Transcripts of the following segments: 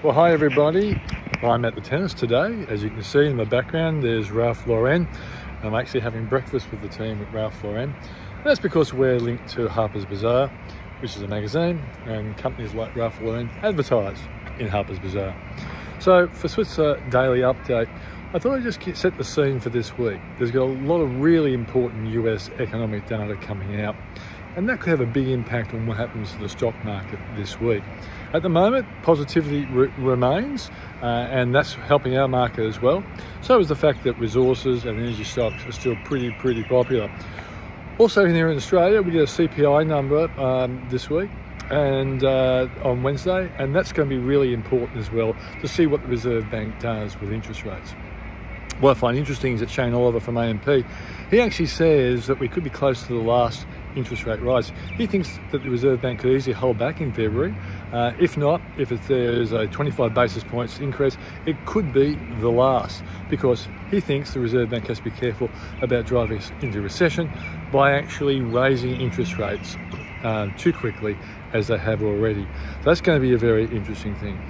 Well, hi everybody. I'm at the tennis today. As you can see in the background, there's Ralph Lauren. I'm actually having breakfast with the team at Ralph Lauren. And that's because we're linked to Harper's Bazaar, which is a magazine, and companies like Ralph Lauren advertise in Harper's Bazaar. So for Switzer Daily update, I thought I'd just set the scene for this week. There's got a lot of really important US economic data coming out, and that could have a big impact on what happens to the stock market this week. At the moment, positivity remains, and that's helping our market as well. So is the fact that resources and energy stocks are still pretty popular. Also here in Australia, we get a CPI number this week and on Wednesday, and that's going to be really important as well to see what the Reserve Bank does with interest rates. What I find interesting is that Shane Oliver from AMP, he actually says that we could be close to the last interest rate rise. He thinks that the Reserve Bank could easily hold back in February. If not, if there's a 25 basis points increase, it could be the last, because he thinks the Reserve Bank has to be careful about driving us into recession by actually raising interest rates too quickly as they have already. So that's going to be a very interesting thing.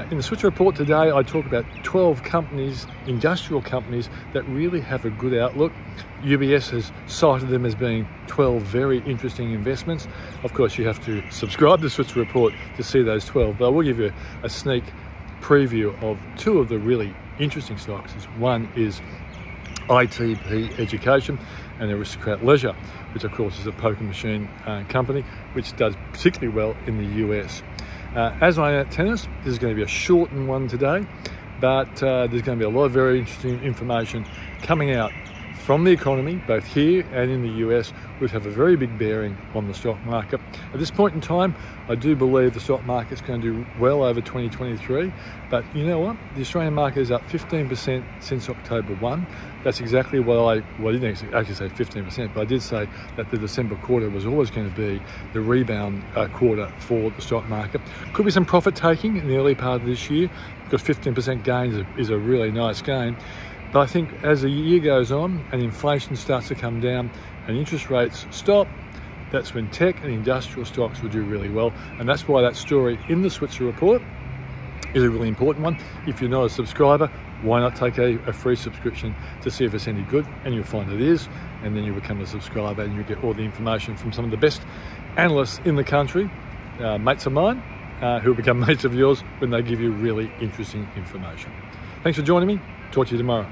In the Switzer report today, I talk about 12 companies, industrial companies, that really have a good outlook. UBS has cited them as being 12 very interesting investments. Of course, you have to subscribe to the Switzer report to see those 12, but I will give you a sneak preview of two of the really interesting stocks. One is ITP Education and Aristocrat Leisure, which of course is a poker machine company, which does particularly well in the US. As I'm at tennis, this is going to be a shortened one today, but there's going to be a lot of very interesting information coming out from the economy, both here and in the US, which have a very big bearing on the stock market. At this point in time, I do believe the stock market's going to do well over 2023, but you know what? The Australian market is up 15% since October 1. That's exactly what I didn't actually say 15%, but I did say that the December quarter was always going to be the rebound quarter for the stock market. Could be some profit taking in the early part of this year, because 15% gains is a really nice gain. But I think as the year goes on and inflation starts to come down and interest rates stop, that's when tech and industrial stocks will do really well. And that's why that story in the Switzer report is a really important one. If you're not a subscriber, why not take a free subscription to see if it's any good? And you'll find it is, and then you become a subscriber and you get all the information from some of the best analysts in the country, mates of mine, who will become mates of yours when they give you really interesting information. Thanks for joining me. Talk to you tomorrow.